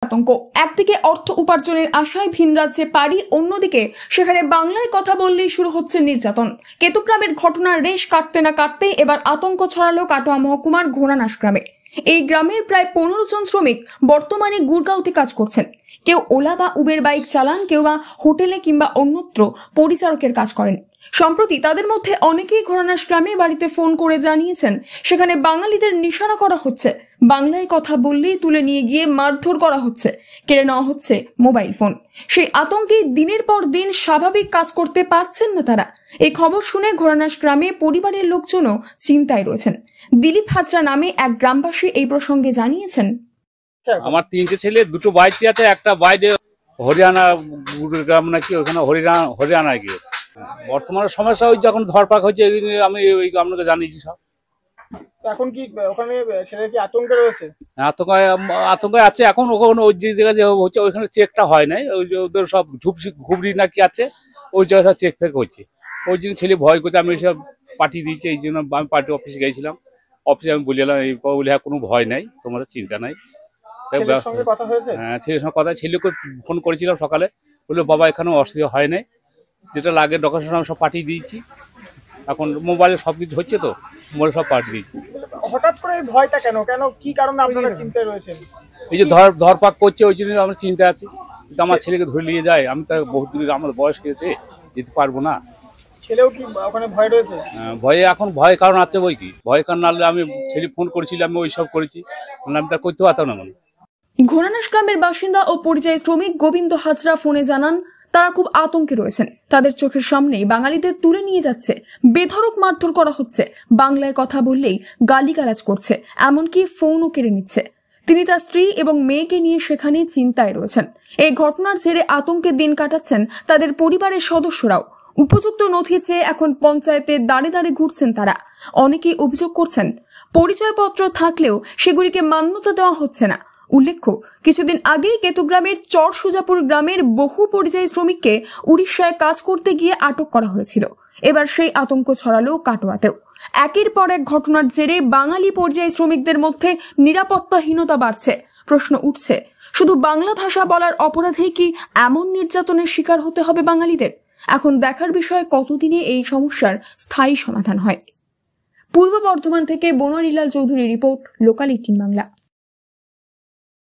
আতঙ্ক। একদিকে অর্থ উপার্জনের আশায় ভিন রাজ্যে পাড়ি, অন্যদিকে সেখানে বাংলায় কথা বললেই শুরু হচ্ছে নির্যাতন। কেতুগ্রামের ঘটনার রেশ কাটতে না কাটতে এবার আতঙ্ক ছড়ালো কাটোয়া মহকুমার ঘোড়ানাশ গ্রামে। এই গ্রামের প্রায় 15 জন শ্রমিক বর্তমানে গুড়গাঁওতে কাজ করছেন। কেউ ওলা বা উবের বাইক চালান, কেউ বা হোটেলে কিংবা অন্যত্র পরিচারকের কাজ করেন। সম্প্রতি তাদের মধ্যে অনেকেই ঘোড়ানাশ গ্রামে বাড়িতে ফোন করে জানিয়েছেন সেখানে বাঙালিদের নিশানা করা হচ্ছে, বাংলায় কথা বললেই তুলে নিয়ে গিয়ে মারধর করা হচ্ছে, কেড়ে নেওয়া হচ্ছে মোবাইল ফোন। সেই আতঙ্কে দিনের পর দিন স্বাভাবিক কাজ করতে পারছেন না তারা। এই খবর শুনে ঘোড়ানাশ গ্রামে পরিবারের লোকজনও চিন্তায় রয়েছেন। দিলীপ হাজরা নামে এক গ্রামবাসী এই প্রসঙ্গে জানিয়েছেন, আমার 3টে ছেলে, 2টো বাইরে আছে, একটা বাইরে হরিয়ানা গ্রাম নাকি, ওখানে হরিয়ানা গিয়েছে। বর্তমানে সমস্যা ওই যখন ধরপাক হচ্ছে আমি ওই আপনাকে জানিয়েছি সব। এখন কি ওখানে ছেলে কি আতঙ্কে রয়েছে? আতঙ্কে আছে এখন। ওখানে ওই যে জায়গায় হচ্ছে ওইখানে চেকটা হয় নাই, ওই যে ওদের সব ঘুবড়ি নাকি আছে, ওই জায়গায় চেক ফেক হচ্ছে। ওই জন্য ছেলে ভয় করছে, আমি সব পাঠিয়ে দিয়েছি। এই জন্য আমি পার্টি অফিসে গেছিলাম। অফিসে আমি বলে এলাম এই বলে, হ্যাঁ কোনো ভয় নাই, তোমাদের চিন্তা নাই। ছেলের সঙ্গে কথা হয়েছে? হ্যাঁ, ছেলের সঙ্গে কথা। ছেলেকে ফোন করেছিলাম সকালে, বললো বাবা এখানেও অসুবিধা হয় নাই, যেটা লাগে ডকুমেন্ট আমি সব পাঠিয়ে দিয়েছি। এখন মোবাইলে সবকিছু হচ্ছে তো, মোবাইলে সব পাঠিয়ে দিয়েছি। হঠাৎ করে এই ভয়টা কেন, কি কারণে আপনারা চিন্তায় রয়েছেন? এই যে ধরপাক করছে, ওই জন্য আমরা চিন্তায় আছি। কিন্তু আমার ছেলেকে ধরে নিয়ে যায়, আমি তো বহুত দূরে, আমার বয়স গেছে, যেতে পারবো না। ছেলেও কি ওখানে ভয় রয়েছে? ভয়ে এখন ভয় কারণ আছে, বই কি ভয় কারণ নাহলে আমি ছেলে ফোন করেছিলাম, আমি ওই সব করেছি, আমি তা করতে পারতাম না। মানে ঘোড়ানাশ গ্রামের বাসিন্দা ও পরিযায়ী শ্রমিক গোবিন্দ হাজরা ফোনে জানান তারা খুব আতঙ্কে রয়েছেন। তাদের চোখের সামনেই বাঙালিদের তুলে নিয়ে যাচ্ছে, বেধড়ক মারধর করা হচ্ছে, বাংলায় কথা বললেই গালিগালাজ করছে, এমনকি ফোনও কেড়ে নিচ্ছে। তিনি তার স্ত্রী এবং মেয়েকে নিয়ে সেখানে চিন্তায় রয়েছেন। এই ঘটনার জেরে আতঙ্কে দিন কাটাচ্ছেন তাদের পরিবারের সদস্যরাও। উপযুক্ত নথি চেয়ে এখন পঞ্চায়েতে দাঁড়ে দাঁড়ে ঘুরছেন তারা। অনেকেই অভিযোগ করছেন পরিচয়পত্র থাকলেও সেগুলিকে মান্যতা দেওয়া হচ্ছে না। উল্লেখ্য, কিছুদিন আগেই কেতুগ্রামের চর সুজাপুর গ্রামের বহু পরিযায়ী শ্রমিককে উড়িষ্যায় কাজ করতে গিয়ে আটক করা হয়েছিল। এবার সেই আতঙ্ক ছড়ালো কাটোয়াতেও। একের পর এক ঘটনার জেরে বাঙালি পরিযায়ী শ্রমিকদের মধ্যে নিরাপত্তাহীনতা বাড়ছে। প্রশ্ন উঠছে, শুধু বাংলা ভাষা বলার অপরাধেই কি এমন নির্যাতনের শিকার হতে হবে বাঙালিদের? এখন দেখার বিষয় কতদিনে এই সমস্যার স্থায়ী সমাধান হয়। পূর্ব বর্ধমান থেকে বনোয়ারিলাল চৌধুরী রিপোর্ট, লোকাল 18 বাংলা।